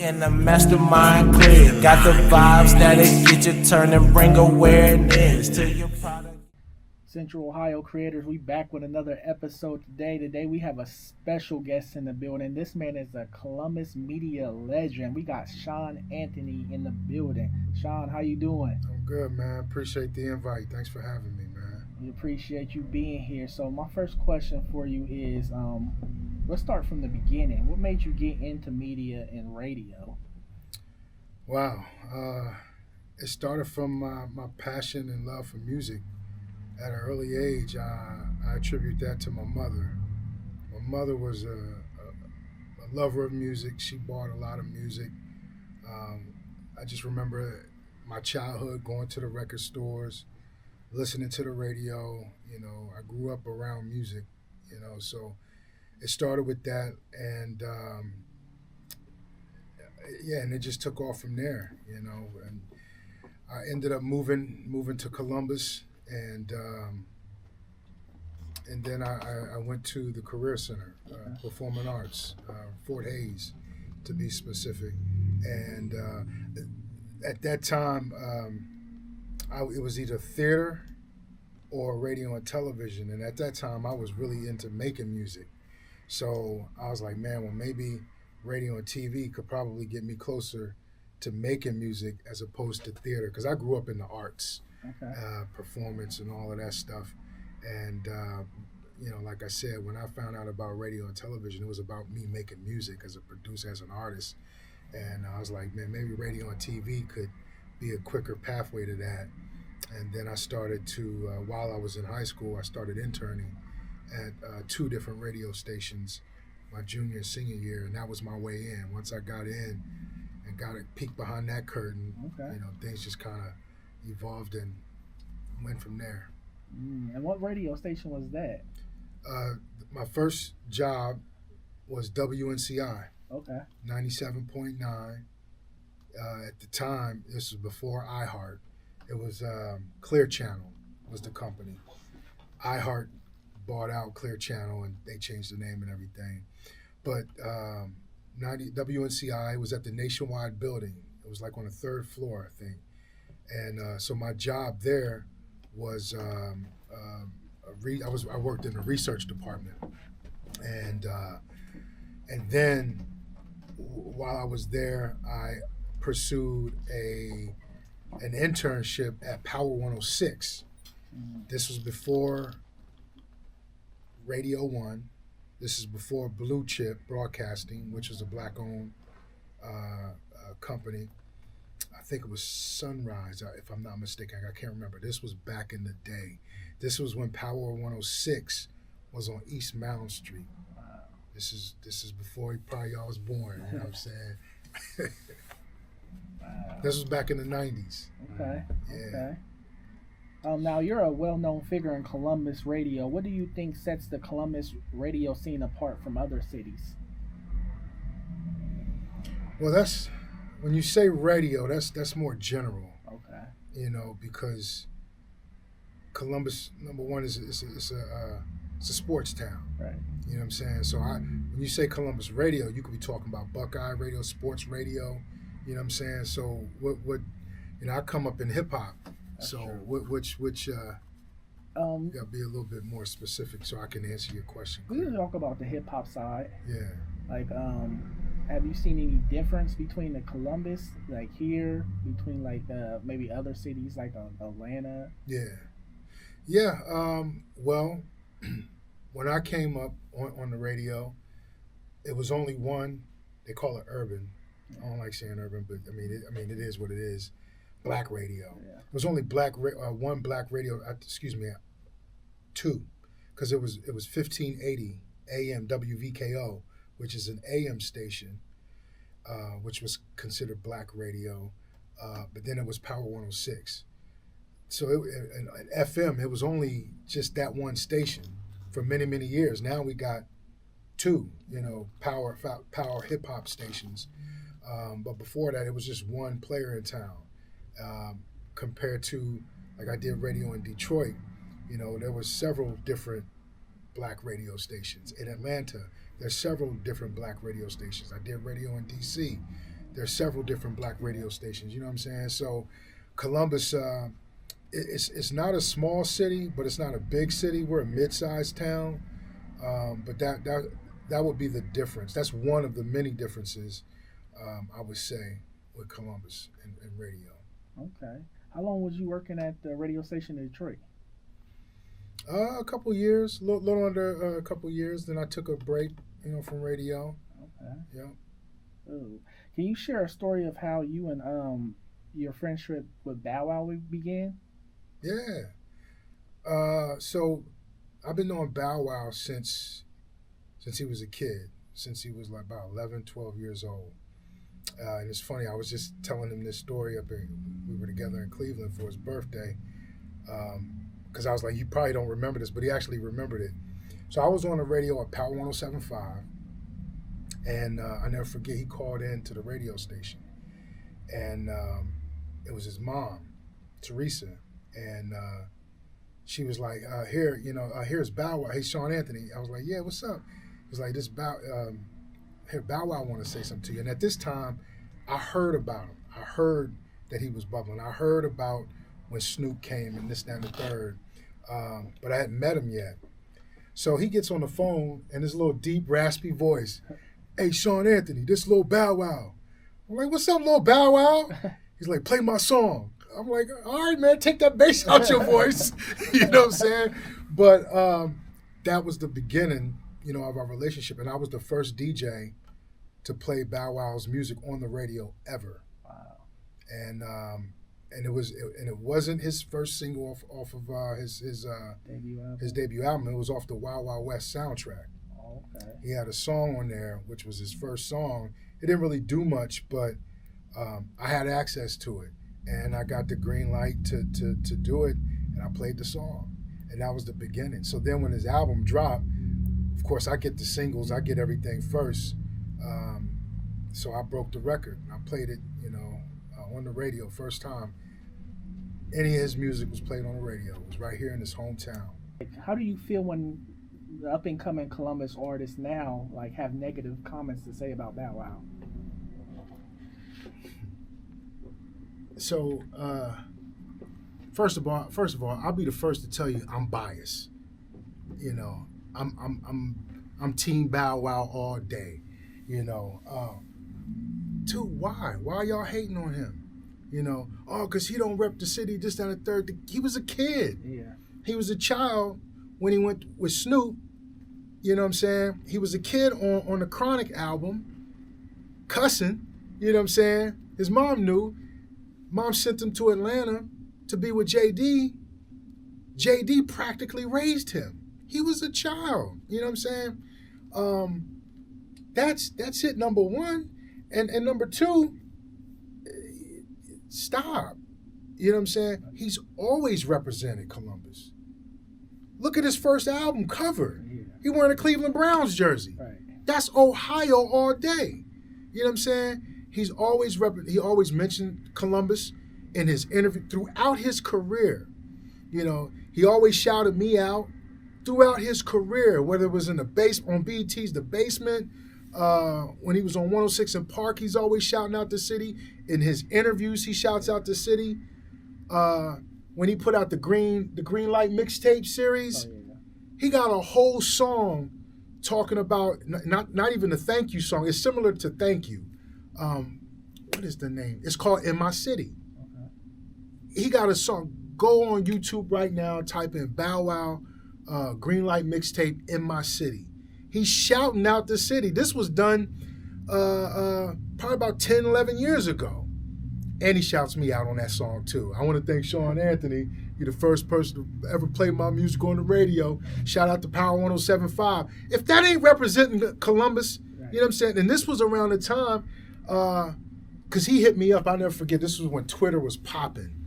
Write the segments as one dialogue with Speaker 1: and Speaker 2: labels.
Speaker 1: And the mastermind clear. Got the vibes that'll get you turned and bring awareness to your product.
Speaker 2: Central Ohio creators, we back with another episode today. Today we have a special guest in the building. This man is a Columbus media legend. We got Sean Anthony in the building. Sean, how you doing?
Speaker 3: I'm good, man. Appreciate the invite. Thanks for having me, man.
Speaker 2: We appreciate you being here. So my first question for you is, let's start from the beginning. What made you get into media and radio?
Speaker 3: Wow. It started from my passion and love for music. At an early age, I attribute that to my mother. My mother was a lover of music. She bought a lot of music. I just remember my childhood going to the record stores, listening to the radio. You know, I grew up around music, you know, so it started with that. And and it just took off from there, you know. And I ended up moving to Columbus. And then I went to the Career Center, Performing Arts, Fort Hayes, to be specific. And at that time, it was either theater or radio and television. And at that time, I was really into making music. So I was like, man, well, maybe radio and TV could probably get me closer to making music as opposed to theater, because I grew up in the arts. Okay. Performance and all of that stuff. And, you know, like I said, when I found out about radio and television, it was about me making music as a producer, as an artist. And I was like, man, maybe radio and TV could be a quicker pathway to that. And then I started to, while I was in high school, I started interning at 2 different radio stations my junior and senior year. And that was my way in. Once I got in and got a peek behind that curtain, okay, you know, things just kind of evolved and went from there.
Speaker 2: And what radio station was that?
Speaker 3: My first job was WNCI.
Speaker 2: Okay.
Speaker 3: 97.9. At the time, this was before iHeart. It was Clear Channel was the company. iHeart bought out Clear Channel and they changed the name and everything. But WNCI was at the Nationwide building. It was like on the 3rd floor, I think. And so my job there was I worked in the research department, and then while I was there, I pursued an internship at Power 106. This was before Radio One. This is before Blue Chip Broadcasting, which was a black-owned company. I think it was Sunrise, if I'm not mistaken. I can't remember. This was back in the day. This was when Power 106 was on East Mound Street. Wow. This is before probably y'all was born. You know what I'm saying?
Speaker 2: Wow.
Speaker 3: This was back in the 90s.
Speaker 2: Okay.
Speaker 3: Yeah.
Speaker 2: Okay. Now you're a well-known figure in Columbus radio. What do you think sets the Columbus radio scene apart from other cities?
Speaker 3: Well, when you say radio, that's more general.
Speaker 2: Okay.
Speaker 3: You know, because Columbus, number one, is it's a sports town.
Speaker 2: Right.
Speaker 3: You know what I'm saying? So when you say Columbus radio, you could be talking about Buckeye radio, sports radio. You know what I'm saying? So what you know, I come up in hip hop. So which you gotta be a little bit more specific so I can answer your question.
Speaker 2: We can talk about the hip hop side.
Speaker 3: Yeah.
Speaker 2: Like, have you seen any difference between the Columbus, like here, between like maybe other cities like Atlanta?
Speaker 3: Yeah. Well, when I came up on the radio, it was only one. They call it urban. I don't like saying urban, but I mean it is what it is. Black radio. Yeah. It was only one black radio. Two, because it was 1580 AM WVKO, which is an AM station, which was considered black radio, but then it was Power 106. So in FM, it was only just that one station for many, many years. Now we got 2, you know, power hip hop stations. But before that, it was just one player in town. Compared to, like, I did radio in Detroit, you know, there were several different black radio stations. In Atlanta, there's several different black radio stations. I did radio in DC. There's several different black radio stations. You know what I'm saying? So Columbus, it's not a small city, but it's not a big city. We're a mid-sized town, but that would be the difference. That's one of the many differences, I would say, with Columbus and radio.
Speaker 2: Okay. How long was you working at the radio station in Detroit?
Speaker 3: A couple years, little under a couple years. Then I took a break, from radio.
Speaker 2: Okay.
Speaker 3: Yeah.
Speaker 2: Ooh. Can you share a story of how you and your friendship with Bow Wow began?
Speaker 3: Yeah. So I've been knowing Bow Wow since he was a kid, since he was like about 11, 12 years old. And it's funny, I was just telling him this story we were together in Cleveland for his birthday. Because I was like, you probably don't remember this, but he actually remembered it. So I was on the radio at Power 107.5, and I never forget, he called in to the radio station. And it was his mom, Teresa, and she was like, here's Bow Wow. Hey, Sean Anthony. I was like, yeah, what's up? He was like, Bow Wow want to say something to you. And at this time, I heard about him. I heard that he was bubbling. I heard about when Snoop came and this, that, and the third. But I hadn't met him yet. So he gets on the phone and his little deep, raspy voice, hey, Sean Anthony, this little Bow Wow. I'm like, what's up, little Bow Wow? He's like, play my song. I'm like, all right, man, take that bass out your voice. You know what I'm saying? But that was the beginning, of our relationship. And I was the first DJ to play Bow Wow's music on the radio ever.
Speaker 2: Wow.
Speaker 3: And it wasn't his first single off of his debut album. It was off the Wild Wild West soundtrack.
Speaker 2: Oh, okay.
Speaker 3: He had a song on there, which was his first song. It didn't really do much, but I had access to it, and I got the green light to do it, and I played the song, and that was the beginning. So then when his album dropped, of course I get the singles, I get everything first. So I broke the record. I played it, on the radio first time any of his music was played on the radio. It was right here in his hometown.
Speaker 2: How do you feel when the up and coming Columbus artists now have negative comments to say about Bow Wow?
Speaker 3: So first of all, I'll be the first to tell you I'm biased. I'm Team Bow Wow all day. Dude, why? Why are y'all hating on him? Because he don't rep the city, this, that, and the third. He was a kid.
Speaker 2: Yeah.
Speaker 3: He was a child when he went with Snoop. You know what I'm saying? He was a kid on the Chronic album, cussing. You know what I'm saying? His mom knew. Mom sent him to Atlanta to be with JD. JD practically raised him. He was a child. You know what I'm saying? That's it, number one. And number two, stop. You know what I'm saying? He's always represented Columbus. Look at his first album cover.
Speaker 2: Yeah.
Speaker 3: He wearing a Cleveland Browns jersey.
Speaker 2: Right.
Speaker 3: That's Ohio all day. You know what I'm saying? He always mentioned Columbus in his interview throughout his career. He always shouted me out throughout his career, whether it was in on BET's The Basement, when he was on 106 in Park, he's always shouting out the city. In his interviews, he shouts out the city. When he put out the Green Light mixtape series, he got a whole song talking about not even a thank you song. It's similar to Thank You. What is the name? It's called In My City. Okay. He got a song. Go on YouTube right now, type in Bow Wow Green Light mixtape In My City. He's shouting out the city. This was done probably about 10, 11 years ago. And he shouts me out on that song too. I want to thank Sean Anthony. You're the first person to ever play my music on the radio. Shout out to Power 107.5. If that ain't representing Columbus, you know what I'm saying? And this was around the time, because he hit me up. I'll never forget. This was when Twitter was popping.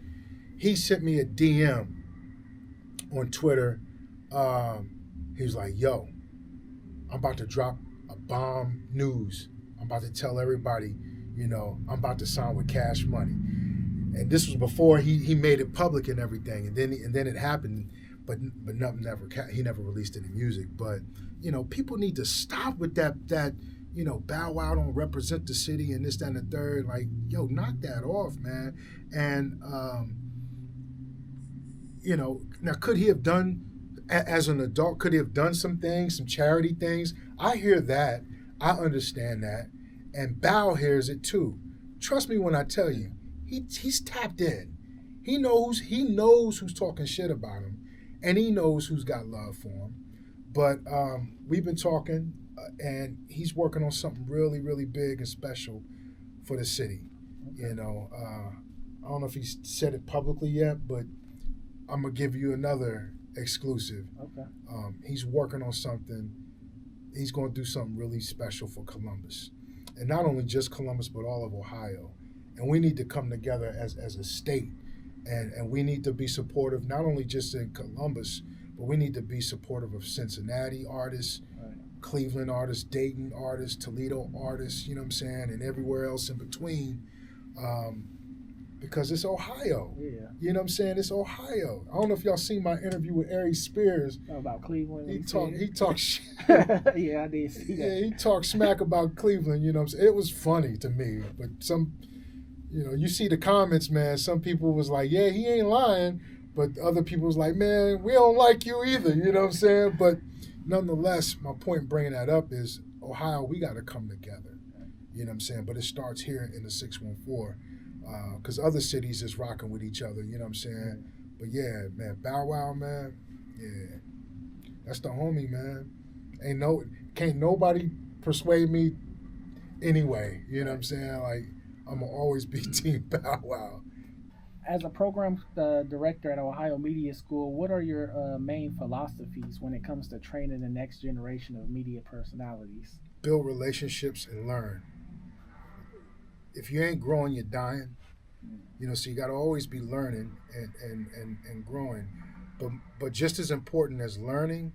Speaker 3: He sent me a DM on Twitter. He was like, yo, I'm about to drop a bomb news. I'm about to tell everybody, I'm about to sign with Cash Money. And this was before he made it public and everything. And then it happened, but nothing he never released any music. But, people need to stop with that Bow Wow don't represent the city and this, that, and the third. Like, yo, knock that off, man. And, now could he have done, as an adult, could he have done some things, some charity things? I hear that. I understand that. And Bow hears it too. Trust me when I tell you, he's tapped in. He knows who's talking shit about him, and he knows who's got love for him. But we've been talking, and he's working on something really, really big and special for the city. I don't know if he's said it publicly yet, but I'm gonna give you another exclusive.
Speaker 2: Okay.
Speaker 3: He's working on something. He's going to do something really special for Columbus, and not only just Columbus, but all of Ohio. And we need to come together as a state, and we need to be supportive, not only just in Columbus, but we need to be supportive of Cincinnati artists,
Speaker 2: Right.
Speaker 3: Cleveland artists, Dayton artists, Toledo artists, you know what I'm saying, and everywhere else in between, because it's Ohio.
Speaker 2: Yeah.
Speaker 3: You know what I'm saying? It's Ohio. I don't know if y'all seen my interview with Ari Spears.
Speaker 2: About Cleveland.
Speaker 3: He talked shit.
Speaker 2: Yeah, I did see that.
Speaker 3: Yeah, he talked smack about Cleveland, you know what I'm saying? It was funny to me, but you see the comments, man. Some people was like, yeah, he ain't lying, but other people was like, man, we don't like you either, you know what I'm saying? But nonetheless, my point in bringing that up is Ohio, we got to come together, you know what I'm saying? But it starts here in the 614, because other cities is rocking with each other, you know what I'm saying? But yeah, man, Bow Wow, man, yeah, that's the homie, man. Can't nobody persuade me anyway, you know what I'm saying? Like, I'm gonna always be Team Bow Wow.
Speaker 2: As a program director at Ohio Media School, what are your main philosophies when it comes to training the next generation of media personalities?
Speaker 3: Build relationships and learn. If you ain't growing, you're dying. So you got to always be learning and growing. But just as important as learning,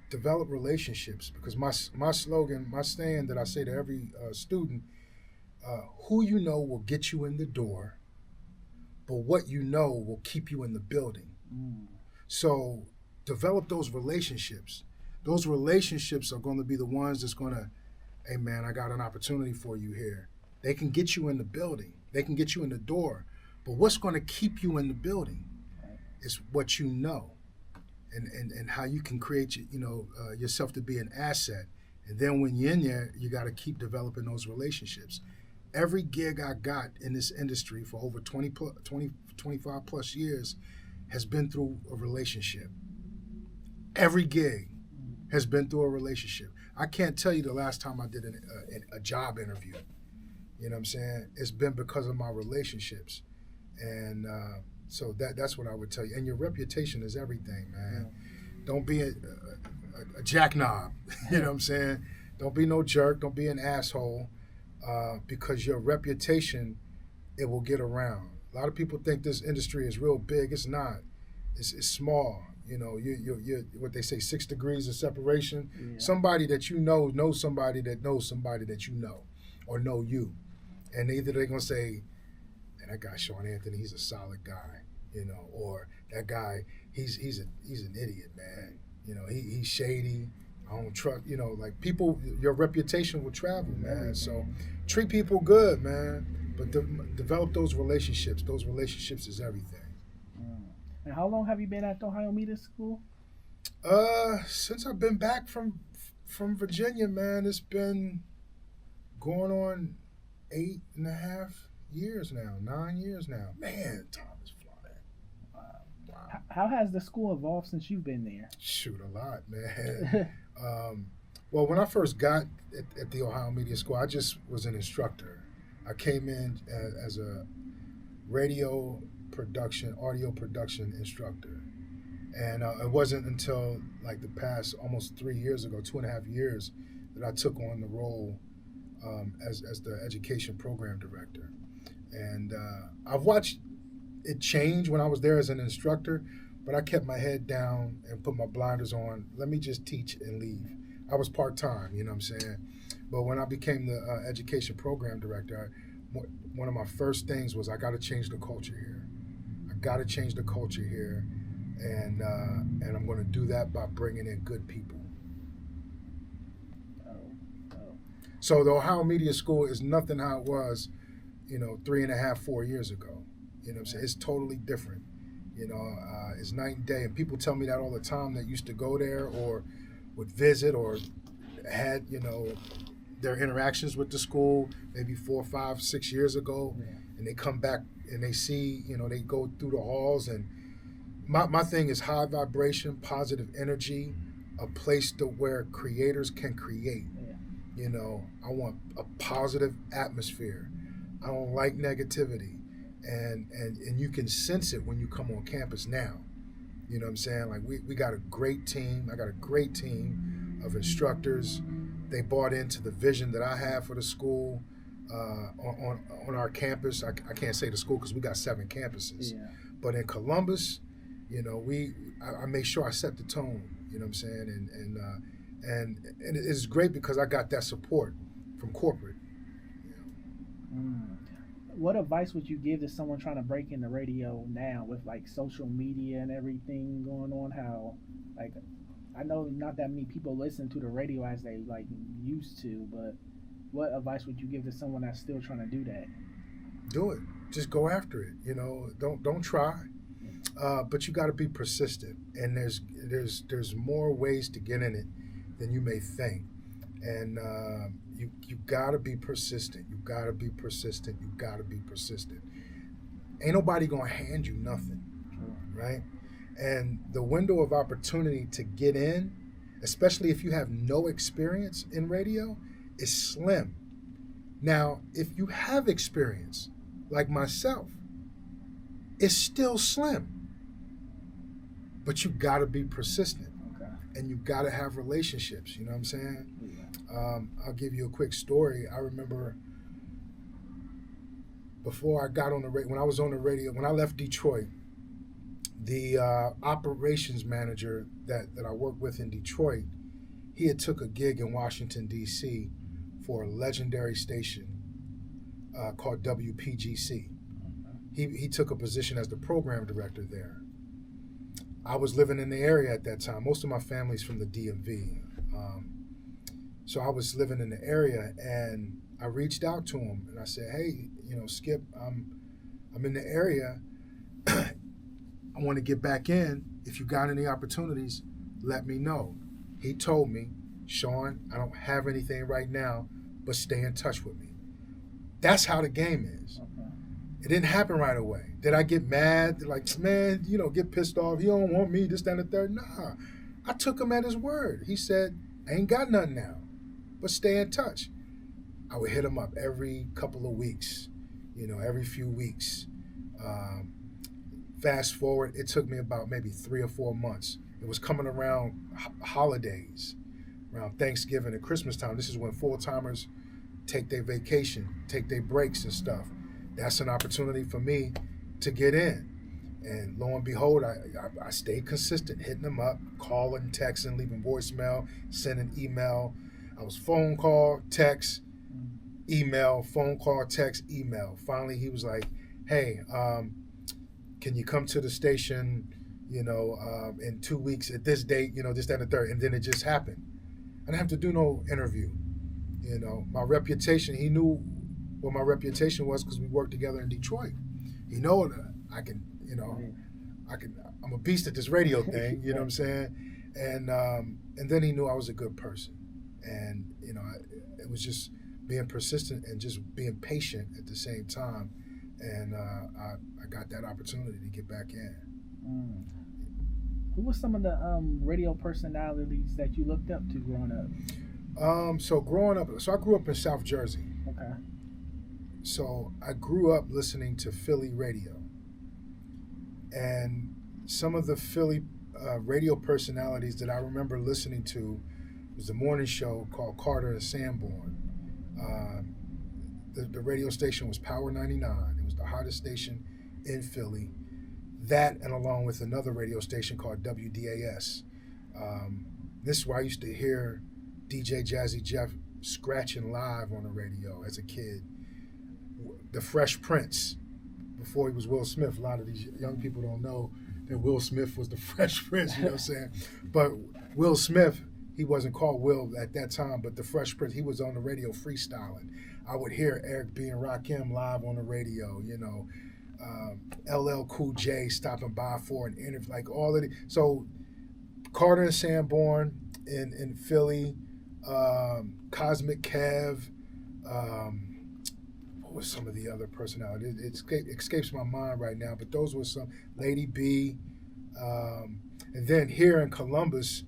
Speaker 3: develop relationships. Because my slogan, my saying that I say to every student, who you know will get you in the door, but what you know will keep you in the building. So develop those relationships. Those relationships are going to be the ones that's going to, hey man, I got an opportunity for you here. They can get you in the building. They can get you in the door. But what's going to keep you in the building is what you know, and how you can create yourself to be an asset. And then when you're in there, you got to keep developing those relationships. Every gig I got in this industry for over 25 plus years has been through a relationship. Every gig has been through a relationship. I can't tell you the last time I did a job interview. You know what I'm saying? It's been because of my relationships. And so that's what I would tell you. And your reputation is everything, man. Don't be a jackknob. You know what I'm saying? Don't be no jerk. Don't be an asshole. Because your reputation, it will get around. A lot of people think this industry is real big. It's not. It's small. You're what they say, 6 degrees of separation. Yeah. Somebody that you know knows somebody that knows somebody that you know, or know you. And either they're gonna say, "Man, that guy Sean Anthony, he's a solid guy," or that guy, he's an idiot, man. He's shady. I don't trust, like people, your reputation will travel, man. So treat people good, man. But develop those relationships. Those relationships is everything.
Speaker 2: And how long have you been at the Ohio Media School?
Speaker 3: Since I've been back from Virginia, man, it's been going on 8.5 years now, 9 years now. Man, time is flying. Wow.
Speaker 2: How has the school evolved since you've been there?
Speaker 3: Shoot, a lot, man. Well, when I first got at the Ohio Media School, I just was an instructor. I came in as a audio production instructor. And it wasn't until like the past almost 3 years ago, 2.5 years, that I took on the role as the education program director. And I've watched it change when I was there as an instructor, but I kept my head down and put my blinders on. Let me just teach and leave. I was part-time, you know what I'm saying? But when I became the education program director, one of my first things was I got to change the culture here. I got to change the culture here, and I'm going to do that by bringing in good people. So the Ohio Media School is nothing how it was, 3.5, 4 years ago. You know what I'm saying? It's totally different. It's night and day. And people tell me that all the time that used to go there or would visit or had, their interactions with the school maybe 4, 5, 6 years ago.
Speaker 2: Yeah.
Speaker 3: And they come back and they see, they go through the halls. And my thing is high vibration, positive energy, a place to where creators can create.
Speaker 2: Yeah.
Speaker 3: I want a positive atmosphere. I don't like negativity. And you can sense it when you come on campus now. You know what I'm saying? Like we got a great team. I got a great team of instructors. They bought into the vision that I have for the school on our campus. I can't say the school because we got 7 campuses.
Speaker 2: Yeah.
Speaker 3: But in Columbus, I make sure I set the tone. You know what I'm saying? And it's great because I got that support from corporate.
Speaker 2: What advice would you give to someone trying to break into radio now with like social media and everything going on? How, like, I know not that many people listen to the radio as they like used to, but what advice would you give to someone that's still trying to do that?
Speaker 3: Do it. Just go after it. Don't try. But you got to be persistent, and there's more ways to get in it than you may think, and you got to be persistent. You got to be persistent. You got to be persistent. Ain't nobody gonna hand you nothing, right? And the window of opportunity to get in, especially if you have no experience in radio, is slim. Now, if you have experience, like myself, it's still slim. But you got to be persistent, and you got to have relationships. You know what I'm saying?
Speaker 2: Yeah.
Speaker 3: I'll give you a quick story. I remember before I got on the radio, when I was on the radio, when I left Detroit, the operations manager that I worked with in Detroit, he had took a gig in Washington, D.C. for a legendary station called WPGC. He took a position as the program director there. I was living in the area at that time. Most of my family's from the DMV. So I was living in the area, and I reached out to him and I said, hey, Skip, I'm in the area. I want to get back in. If you got any opportunities, let me know. He told me, Sean, I don't have anything right now, but stay in touch with me. That's how the game is.
Speaker 2: Okay.
Speaker 3: It didn't happen right away. Did I get mad? Like, man, get pissed off. He don't want me, this, that, and the third. Nah. I took him at his word. He said, I ain't got nothing now, but stay in touch. I would hit him up every couple of weeks, every few weeks. Fast forward, it took me about maybe 3 or 4 months. It was coming around holidays, around Thanksgiving and Christmas time. This is when full-timers take their vacation, take their breaks and stuff. That's an opportunity for me to get in. And lo and behold, I stayed consistent, hitting them up, calling, texting, leaving voicemail, sending email. I was phone call, text, email, phone call, text, email. Finally, he was like, hey, can you come to the station, in 2 weeks at this date, this, that, and the third. And then it just happened. I didn't have to do no interview. My reputation, he knew what my reputation was because we worked together in Detroit. He know that I can, I'm a beast at this radio thing, you know what I'm saying? And then he knew I was a good person. And, it was just being persistent and just being patient at the same time. And I got that opportunity to get back in.
Speaker 2: Who were some of the radio personalities that you looked up to growing up?
Speaker 3: So I grew up in South Jersey.
Speaker 2: Okay.
Speaker 3: So I grew up listening to Philly radio. And some of the Philly radio personalities that I remember listening to was a morning show called Carter and Sanborn. The radio station was Power 99. It was the hottest station in Philly. That, and along with another radio station called WDAS. This is where I used to hear DJ Jazzy Jeff scratching live on the radio as a kid. The Fresh Prince, before he was Will Smith. A lot of these young people don't know that Will Smith was the Fresh Prince, you know what I'm saying? But Will Smith he wasn't called Will at that time, but the Fresh Prince, he was on the radio freestyling. I would hear Eric B. and Rakim live on the radio, LL Cool J stopping by for an interview, like all of it. So Carter and Sanborn in Philly, Cosmic Kev, what was some of the other personalities? It escapes my mind right now, but those were some. Lady B. And then here in Columbus,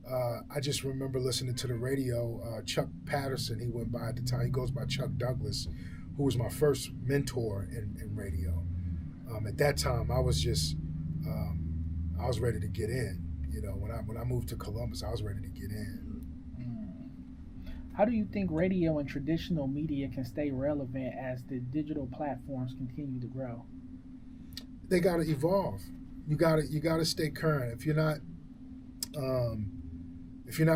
Speaker 3: I just remember listening to the radio. Chuck Patterson, he went by at the time. He goes by Chuck Douglas, who was my first mentor in radio. At that time, I was just, I was ready to get in. When I moved to Columbus, I was ready to get in.
Speaker 2: How do you think radio and traditional media can stay relevant as the digital platforms continue to grow?
Speaker 3: They got to evolve. You got to stay current. If you're not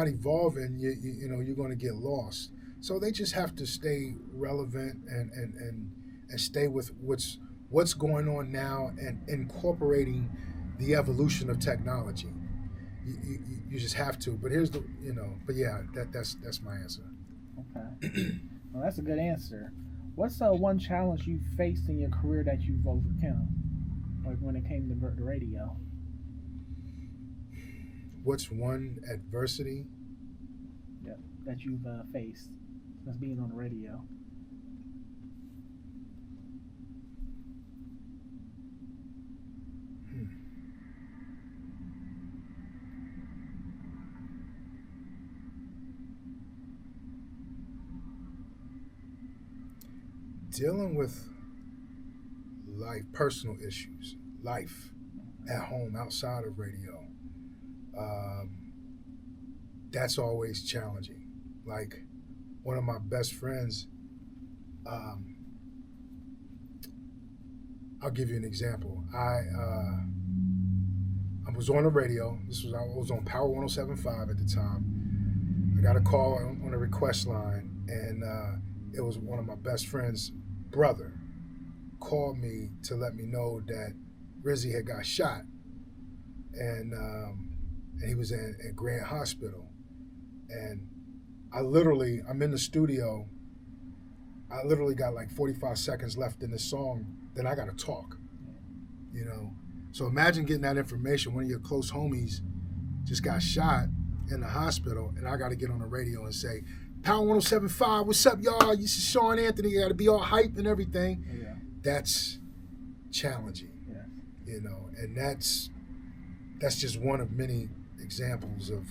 Speaker 3: evolving, you're going to get lost. So they just have to stay relevant and stay with what's going on now and incorporating the evolution of technology. You just have to. But here's but yeah, that's my answer.
Speaker 2: Okay. Well, that's a good answer. What's one challenge you faced in your career that you've overcome, like when it came to the radio?
Speaker 3: What's one adversity?
Speaker 2: Yeah, that you've faced since being on the radio?
Speaker 3: Dealing with personal issues, life at home, outside of radio. That's always challenging. Like one of my best friends, I'll give you an example. I was on the radio. I was on Power 107.5 at the time. I got a call on the request line, and it was one of my best friend's brother called me to let me know that Rizzy had got shot, and he was at Grant Hospital. And I'm in the studio. I literally got like 45 seconds left in the song. Then I got to talk, So imagine getting that information. One of your close homies just got shot in the hospital, and I got to get on the radio and say, Power 107.5, what's up, y'all? This is Sean Anthony. You got to be all hype and everything.
Speaker 2: Yeah.
Speaker 3: That's challenging, and that's just one of many examples of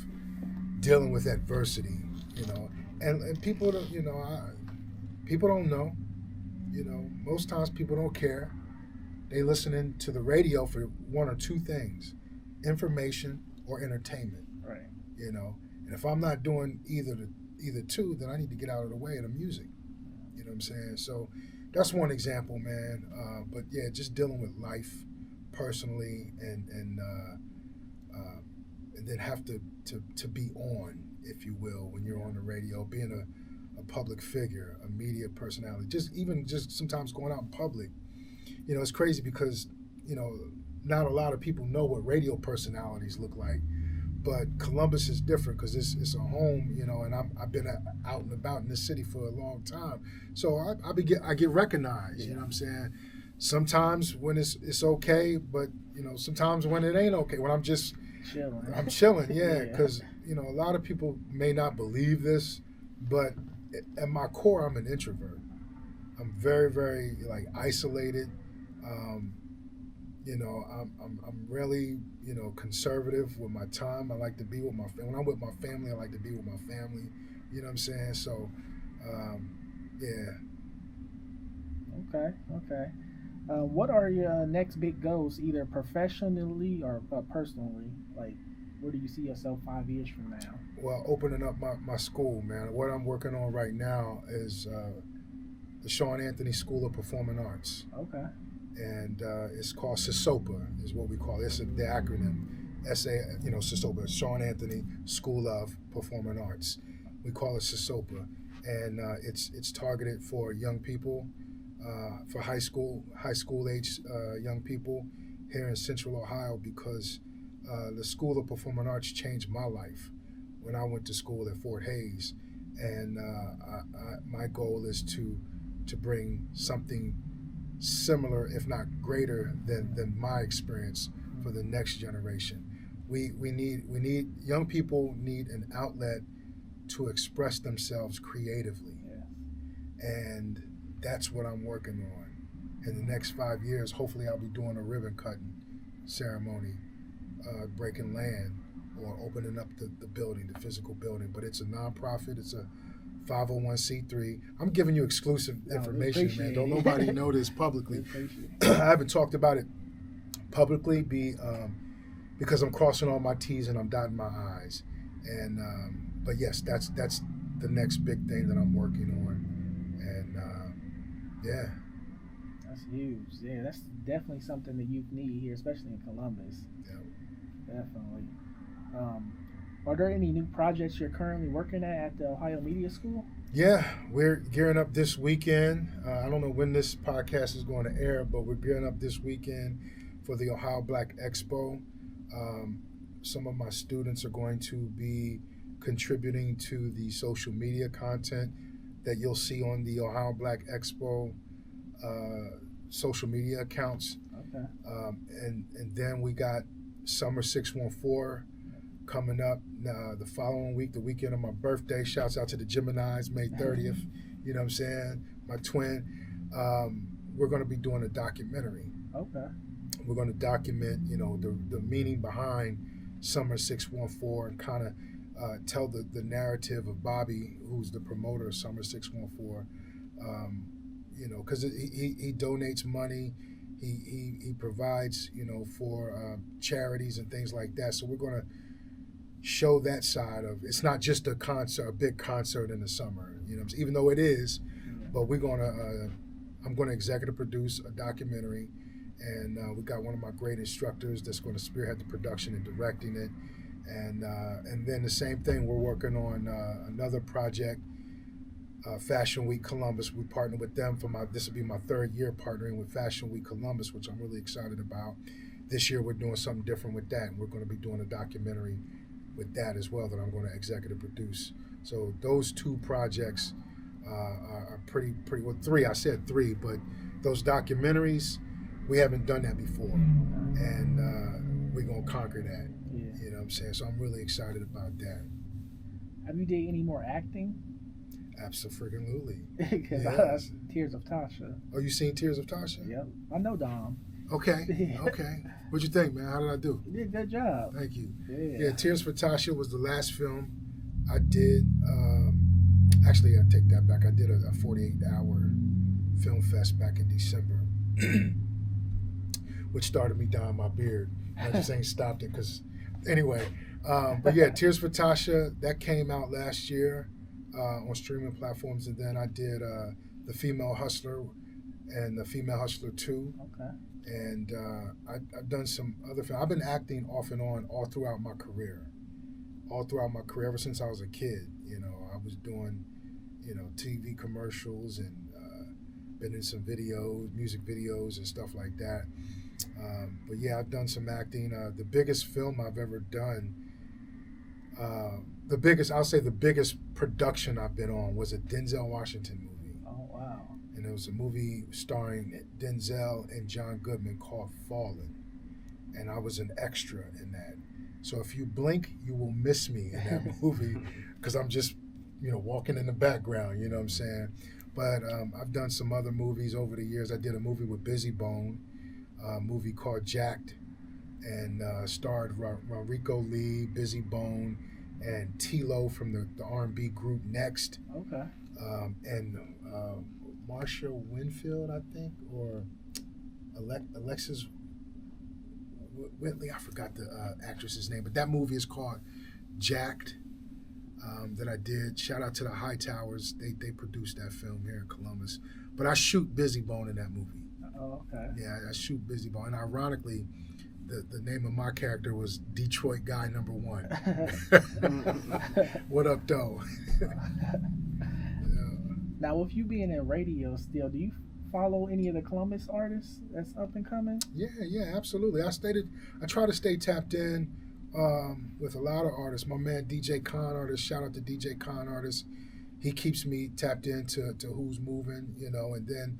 Speaker 3: dealing with adversity, and people don't, people don't know, most times people don't care. They listening to the radio for one or two things, information or entertainment,
Speaker 2: right?
Speaker 3: And if I'm not doing either two, then I need to get out of the way of the music. You know what I'm saying? So that's one example, man. But yeah, just dealing with life personally, and then have to be on, if you will, when you're on the radio, being a public figure, a media personality, just sometimes going out in public. It's crazy because not a lot of people know what radio personalities look like. But Columbus is different because it's a home, and I've been out and about in this city for a long time. So I get recognized, you know what I'm saying? Sometimes when it's okay, but, sometimes when it ain't okay, when I'm just
Speaker 2: chilling.
Speaker 3: I'm chilling, yeah, because, a lot of people may not believe this, but at my core, I'm an introvert. I'm very, very, isolated. I'm really, conservative with my time. I like to be with my family. When I'm with my family, I like to be with my family. You know what I'm saying? So, yeah.
Speaker 2: Okay. What are your next big goals, either professionally or personally? Like, where do you see yourself 5 years from now?
Speaker 3: Well, opening up my school, man. What I'm working on right now is the Sean Anthony School of Performing Arts.
Speaker 2: Okay.
Speaker 3: And it's called COSOPA, is what we call it. It's the acronym. COSOPA, Sean Anthony School of Performing Arts. We call it COSOPA. And it's targeted for young people, for high school age young people here in Central Ohio, because the School of Performing Arts changed my life. when I went to school at Fort Hays, and my goal is to bring something similar, if not greater, than my experience for the next generation. We need young people need an outlet to express themselves creatively, and that's what I'm working on. In the next 5 years, hopefully, I'll be doing a ribbon cutting ceremony, breaking land, or opening up the building, the physical building. But it's a nonprofit. It's a 501c3. I'm giving you exclusive information, man. Don't nobody know this publicly. I haven't talked about it publicly because I'm crossing all my T's and I'm dotting my I's. And but yes, that's the next big thing that I'm working on. And yeah.
Speaker 2: That's huge. Yeah, that's definitely something the youth need here, especially in Columbus.
Speaker 3: Yeah.
Speaker 2: Definitely. Are there any new projects you're currently working at the Ohio Media School?
Speaker 3: Yeah, we're gearing up this weekend. I don't know when this podcast is going to air, but we're gearing up this weekend for the Ohio Black Expo. Some of my students are going to be contributing to the social media content that you'll see on the Ohio Black Expo social media accounts.
Speaker 2: Okay.
Speaker 3: And then we got Summer 614 coming up the following week, the weekend of my birthday. Shouts out to the Geminis, May 30th. You know what I'm saying? My twin. We're going to be doing a documentary.
Speaker 2: Okay.
Speaker 3: We're going to document, the meaning behind Summer 614 and kind of tell the narrative of Bobby, who's the promoter of Summer 614. Because he donates money. He provides, for charities and things like that. So we're going to show that side of it's not just a concert, a big concert in the summer, even though it is, but I'm going to executive produce a documentary, and we got one of my great instructors that's going to spearhead the production and directing it, and then the same thing, we're working on another project, Fashion Week Columbus. We partnered with them this will be my third year partnering with Fashion Week Columbus, which I'm really excited about. This year we're doing something different with that, and we're going to be doing a documentary with that as well that I'm going to executive produce. So those two projects are pretty well, three. I said three, but those documentaries, we haven't done that before, and we're going to conquer that.
Speaker 2: Yeah.
Speaker 3: You know what I'm saying? So I'm really excited about that.
Speaker 2: Have you did any more acting?
Speaker 3: Absolutely.
Speaker 2: Because
Speaker 3: Yes.
Speaker 2: Tears of Tasha.
Speaker 3: Oh, you seen Tears of Tasha?
Speaker 2: Yep. I know Dom.
Speaker 3: Okay. What'd you think, man? How did I do?
Speaker 2: You did a good job.
Speaker 3: Thank you.
Speaker 2: Yeah.
Speaker 3: Tears for Tasha was the last film I did. Actually, I take that back. I did a 48-hour film fest back in December, which started me dyeing my beard. I just ain't stopped it because, anyway. But yeah, Tears for Tasha, that came out last year on streaming platforms. And then I did The Female Hustler and The Female Hustler 2.
Speaker 2: Okay.
Speaker 3: And I've done some other films. I've been acting off and on all throughout my career. Ever since I was a kid. I was doing, TV commercials and been in some videos, music videos and stuff like that. But yeah, I've done some acting. The biggest film I've ever done, the biggest production I've been on was a Denzel Washington movie.
Speaker 2: Oh, wow.
Speaker 3: And it was a movie starring Denzel and John Goodman called Fallen. And I was an extra in that. So if you blink, you will miss me in that movie because I'm just, walking in the background, you know what I'm saying? But I've done some other movies over the years. I did a movie with Busy Bone, a movie called Jacked, and starred Rico Lee, Busy Bone, and T-Lo from the R&B group Next.
Speaker 2: Okay.
Speaker 3: And Marsha Winfield, I think, or Alexis Whitley. I forgot the actress's name, but that movie is called Jacked. That I did. Shout out to the Hightowers. They produced that film here in Columbus. But I shoot Busy Bone in that movie.
Speaker 2: Oh, okay.
Speaker 3: Yeah, I shoot Busy Bone. And ironically, the name of my character was Detroit Guy Number 1. What up, though?
Speaker 2: Now, with you being in radio still, do you follow any of the Columbus artists that's up and coming?
Speaker 3: Yeah, absolutely. I try to stay tapped in with a lot of artists. My man DJ Con Artist, shout out to DJ Con Artist. He keeps me tapped into who's moving, and then,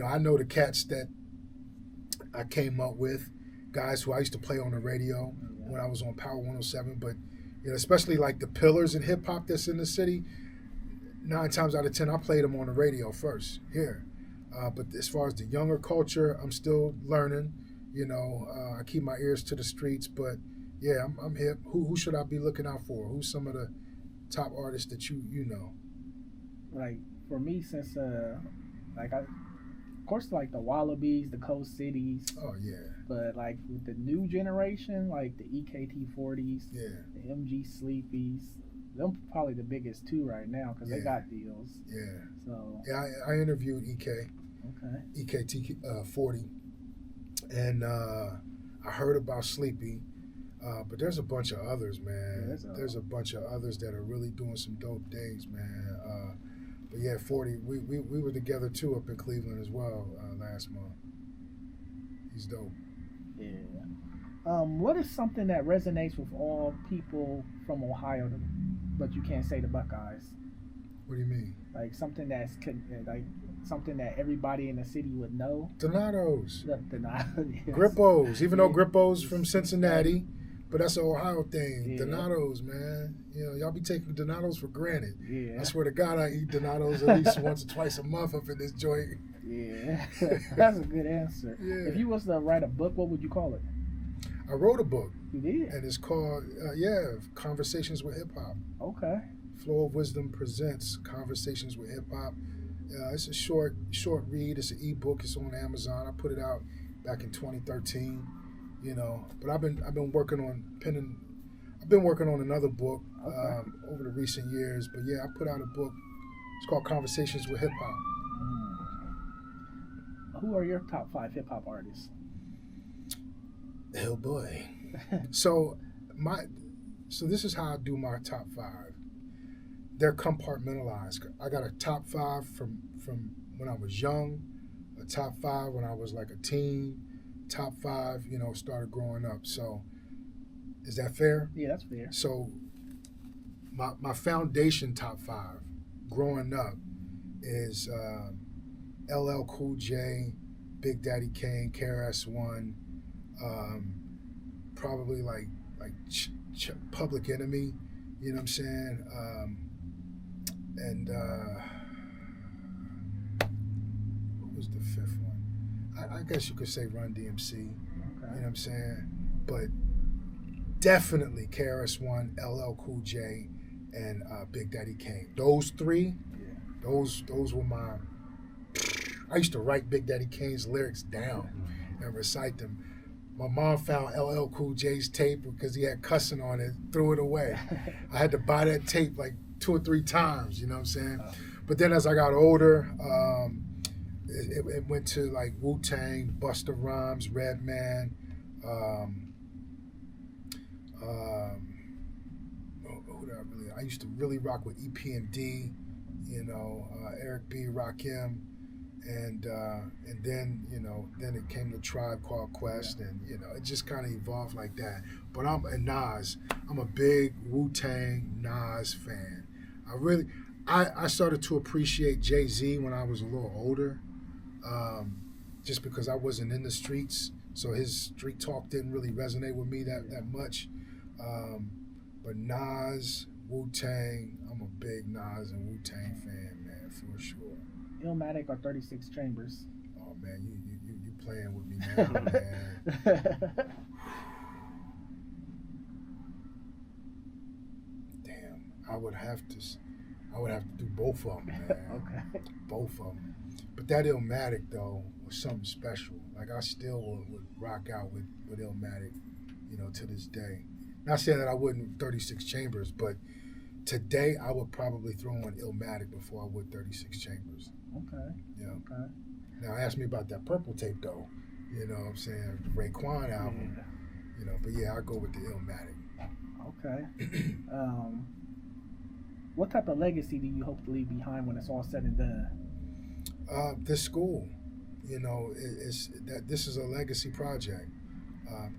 Speaker 3: I know the cats that I came up with, guys who I used to play on the radio when I was on Power 107, but especially like the pillars in hip hop that's in the city. 9 times out of 10, I played them on the radio first here. But as far as the younger culture, I'm still learning. I keep my ears to the streets, but yeah, I'm hip. Who should I be looking out for? Who's some of the top artists that you know?
Speaker 2: Like for me, since of course, like the Wallabies, the Coast Cities.
Speaker 3: Oh yeah.
Speaker 2: But like with the new generation, like the EKT40s,
Speaker 3: yeah,
Speaker 2: the MG Sleepies, them probably the biggest two right now because they got deals.
Speaker 3: Yeah.
Speaker 2: So
Speaker 3: yeah, I interviewed EK.
Speaker 2: Okay.
Speaker 3: EKT 40, and I heard about Sleepy, but there's a bunch of others, man.
Speaker 2: Yeah,
Speaker 3: there's a bunch of others that are really doing some dope things, man. But yeah, 40, we were together too up in Cleveland as well last month. He's dope.
Speaker 2: Yeah. What is something that resonates with all people from Ohio, but you can't say the Buckeyes?
Speaker 3: What do you mean?
Speaker 2: Like something that's like something that everybody in the city would know.
Speaker 3: Donatos.
Speaker 2: Donatos. Yes.
Speaker 3: Grippos. Even though Grippo's from Cincinnati, but that's an Ohio thing.
Speaker 2: Yeah.
Speaker 3: Donatos, man. Y'all be taking Donatos for granted.
Speaker 2: Yeah.
Speaker 3: I swear to God, I eat Donatos at least once or twice a month up in this joint.
Speaker 2: Yeah. That's a good answer.
Speaker 3: Yeah.
Speaker 2: If you was to write a book, what would you call it?
Speaker 3: I wrote a book.
Speaker 2: You did?
Speaker 3: And it's called, Conversations with Hip Hop.
Speaker 2: Okay.
Speaker 3: Flow of Wisdom presents Conversations with Hip Hop. It's a short read. It's an ebook. It's on Amazon. I put it out back in 2013. But I've been working on penning. I've been working on another book over the recent years. But yeah, I put out a book. It's called Conversations with Hip Hop.
Speaker 2: Who are your top 5 hip hop artists?
Speaker 3: Oh boy. So this is how I do my top 5. They're compartmentalized. I got a top 5 from when I was young, a top 5 when I was like a teen, top 5, started growing up. So is that fair?
Speaker 2: Yeah, that's fair.
Speaker 3: So my foundation top 5 growing up is LL Cool J, Big Daddy Kane, KRS-One, probably like Public Enemy, you know what I'm saying? And what was the 5th one? I guess you could say Run DMC, you know what I'm saying? But definitely KRS-One, LL Cool J, and Big Daddy Kane. Those 3, those were my... I used to write Big Daddy Kane's lyrics down and recite them. My mom found LL Cool J's tape because he had cussing on it, threw it away. I had to buy that tape like 2 or 3 times, you know what I'm saying? But then as I got older, it went to like Wu-Tang, Busta Rhymes, Redman, who did I used to really rock with EPMD, Eric B, Rakim. And then then it came the Tribe Called Quest, and it just kind of evolved like that. But I'm a big Wu-Tang Nas fan. I started to appreciate Jay-Z when I was a little older, just because I wasn't in the streets, so his street talk didn't really resonate with me that much. But Nas, Wu-Tang, I'm a big Nas and Wu-Tang fan, man, for sure.
Speaker 2: Illmatic or 36 Chambers?
Speaker 3: Oh man, you playing with me now, man. Damn, I would have to do both of them, man.
Speaker 2: Okay.
Speaker 3: Both of them. But that Illmatic though was something special. Like I still would rock out with Illmatic, to this day. Not saying that I wouldn't with 36 Chambers, but today I would probably throw on Illmatic before I would 36 Chambers.
Speaker 2: Okay.
Speaker 3: Yeah.
Speaker 2: Okay.
Speaker 3: Now ask me about that Purple tape though. You know what I'm saying? The Raekwon album.
Speaker 2: Yeah.
Speaker 3: But yeah, I go with the Illmatic.
Speaker 2: Okay. What type of legacy do you hope to leave behind when it's all said and done?
Speaker 3: This school. This is a legacy project.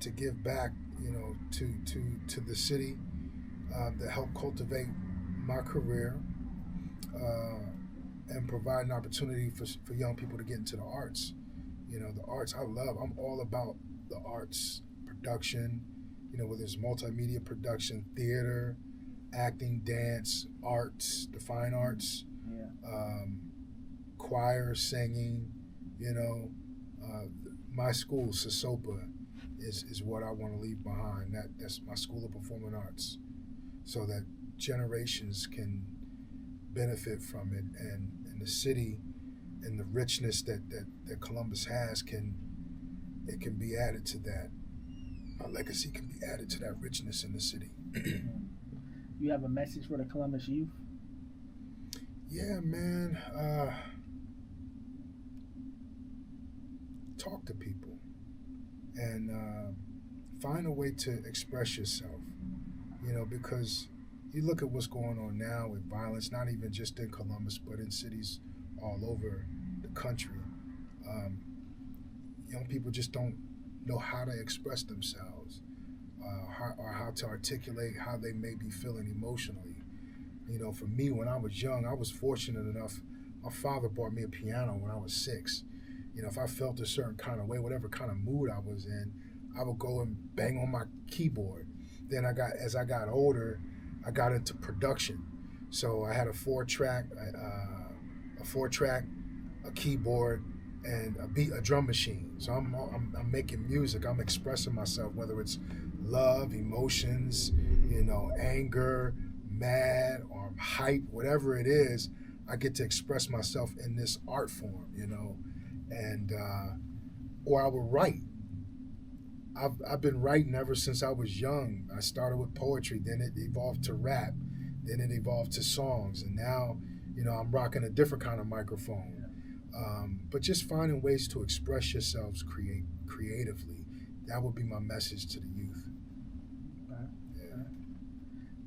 Speaker 3: To give back, to the city to help cultivate my career and provide an opportunity for young people to get into the arts. The arts I love. I'm all about the arts, production, whether it's multimedia production, theater, acting, dance, arts, the fine arts, choir, singing, my school, SOSOPA, is what I want to leave behind. That's my School of Performing Arts, so that generations can benefit from it, and the city and the richness that Columbus has can be added to that. Our legacy can be added to that richness in the city.
Speaker 2: You have a message for the Columbus youth?
Speaker 3: Yeah, man. Talk to people and find a way to express yourself, because you look at what's going on now with violence, not even just in Columbus, but in cities all over the country. Young people just don't know how to express themselves or how to articulate how they may be feeling emotionally. For me, when I was young, I was fortunate enough, my father bought me a piano when I was 6. If I felt a certain kind of way, whatever kind of mood I was in, I would go and bang on my keyboard. Then as I got older, I got into production. So I had a 4-track, a keyboard, and a drum machine. So I'm making music. I'm expressing myself, whether it's love, emotions, anger, mad, or hype, whatever it is. I get to express myself in this art form, and or I would write. I've been writing ever since I was young. I started with poetry, then it evolved to rap, then it evolved to songs, and now, I'm rocking a different kind of microphone. But just finding ways to express yourselves creatively, that would be my message to the youth.
Speaker 2: Okay.
Speaker 3: Yeah.
Speaker 2: Okay.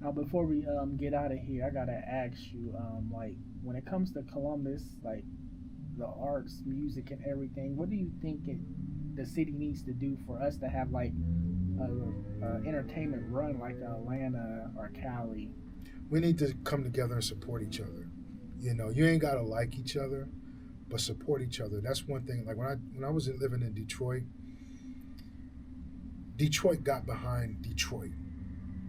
Speaker 2: Now, before we get out of here, I gotta ask you, like, when it comes to Columbus, like the arts, music, and everything, what do you think the city needs to do for us to have like a entertainment run like Atlanta or Cali?
Speaker 3: We need to come together and support each other. You ain't gotta like each other, but support each other. That's one thing. Like when I was living in Detroit got behind Detroit.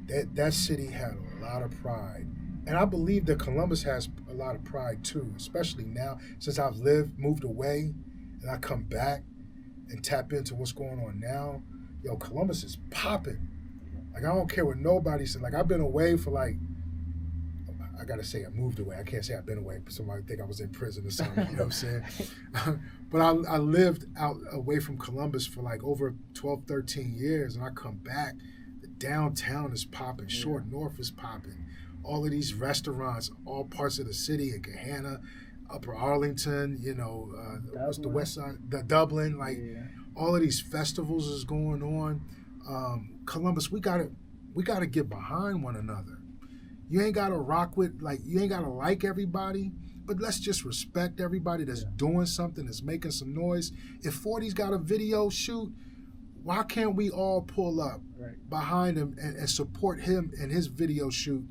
Speaker 3: That city had a lot of pride. And I believe that Columbus has a lot of pride too, especially now since I've moved away, and I come back and tap into what's going on now. Yo, Columbus is popping. Like, I don't care what nobody said. Like, I've been away for I gotta say I moved away. I can't say I've been away, but somebody think I was in prison or something, you know what I'm saying? But I lived out away from Columbus for like over 12, 13 years, and I come back, the downtown is popping, Short North is popping. All of these restaurants, all parts of the city, in Gahanna, Upper Arlington, what's the west side? The Dublin, all of these festivals is going on. Columbus, we gotta get behind one another. You ain't gotta rock with, you ain't gotta like everybody, but let's just respect everybody that's doing something, that's making some noise. If 40's got a video shoot, why can't we all pull up behind him and support him and his video shoot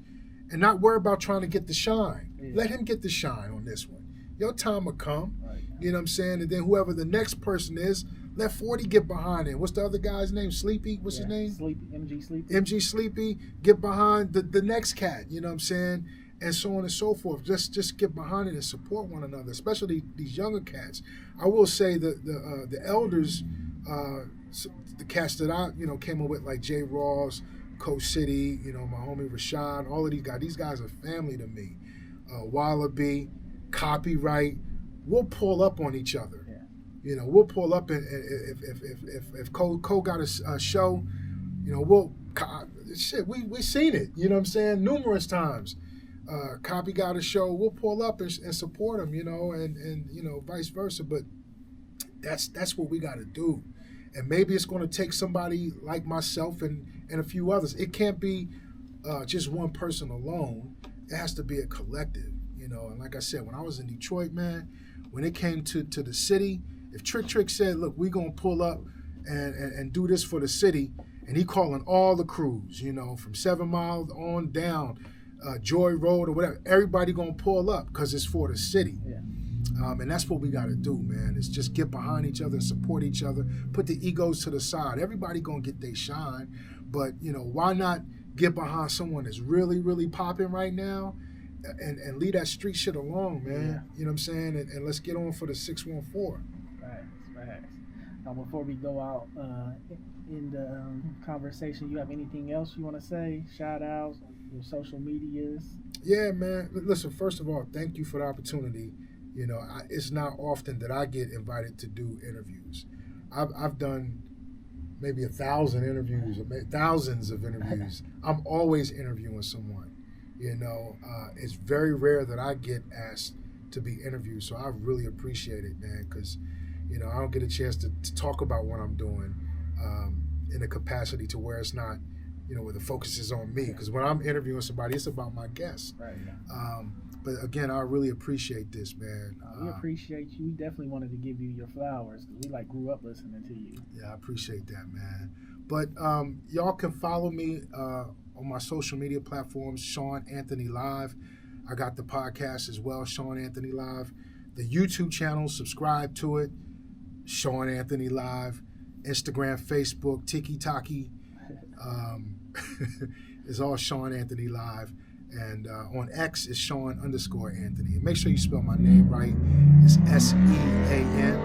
Speaker 3: and not worry about trying to get the shine? Yeah. Let him get the shine on this one. Your time will come, you know what I'm saying? And then whoever the next person is, let 40 get behind it. What's the other guy's name? Sleepy? What's his name?
Speaker 2: Sleepy. MG Sleepy.
Speaker 3: MG Sleepy. Get behind the next cat, you know what I'm saying? And so on and so forth. Just get behind it and support one another, especially these younger cats. I will say that the elders, the cats that I came up with, like Jay Ross, Coach City, my homie Rashad, all of these guys are family to me. Wallaby, Copyright, we'll pull up on each other. We'll pull up, and if Cole got a show, we seen it. You know what I'm saying? Numerous times. Copy got a show, we'll pull up and support him. And vice versa. But that's what we got to do. And maybe it's going to take somebody like myself and a few others. It can't be just one person alone. It has to be a collective. And like I said, when I was in Detroit, man, when it came to the city, if Trick said, look, we're going to pull up and do this for the city, and he calling all the crews, you know, from 7 Mile on down, Joy Road or whatever. Everybody gonna pull up because it's for the city.
Speaker 2: Yeah.
Speaker 3: And that's what we got to do, man, is just get behind each other, support each other, put the egos to the side. Everybody going to get their shine, but, you know, why not get behind someone that's really, really popping right now and leave that street shit alone, man.
Speaker 2: Yeah.
Speaker 3: You know what I'm saying? And let's get on for the 614.
Speaker 2: Facts. Now, before we go out in the conversation, you have anything else you want to say? Shout outs, your social medias?
Speaker 3: Yeah, man. Listen, first of all, thank you for the opportunity. You know, it's not often that I get invited to do interviews. I've done maybe 1,000 interviews, or thousands of interviews. I'm always interviewing someone. You know, it's very rare that I get asked to be interviewed. So I really appreciate it, man, because, you know, I don't get a chance to talk about what I'm doing in a capacity to where it's not, you know, where the focus is on me. Because when I'm interviewing somebody, it's about my guests.
Speaker 2: Right.
Speaker 3: But again, I really appreciate this, man.
Speaker 2: We appreciate you. We definitely wanted to give you your flowers because we grew up listening to you.
Speaker 3: Yeah, I appreciate that, man. But y'all can follow me on my social media platforms, Sean Anthony Live. I got the podcast as well, Sean Anthony Live. The YouTube channel, subscribe to it, Sean Anthony Live. Instagram, Facebook, TikTok. It's all Sean Anthony Live. And on X, it's Sean_Anthony. And make sure you spell my name right. It's SEAN.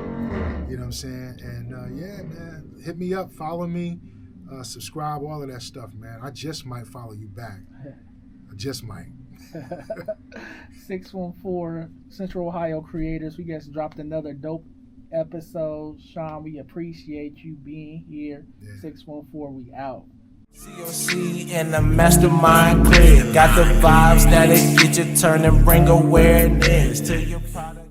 Speaker 3: You know what I'm saying? And yeah, man, hit me up, follow me, subscribe, all of that stuff, man. I just might follow you back. I just might.
Speaker 2: 614 Central Ohio Creators. We just dropped another dope episode. Sean, we appreciate you being here. Yeah. 614, we out.
Speaker 1: COC in the mastermind clear. Got the vibes that'll get you turning, bring awareness to your product.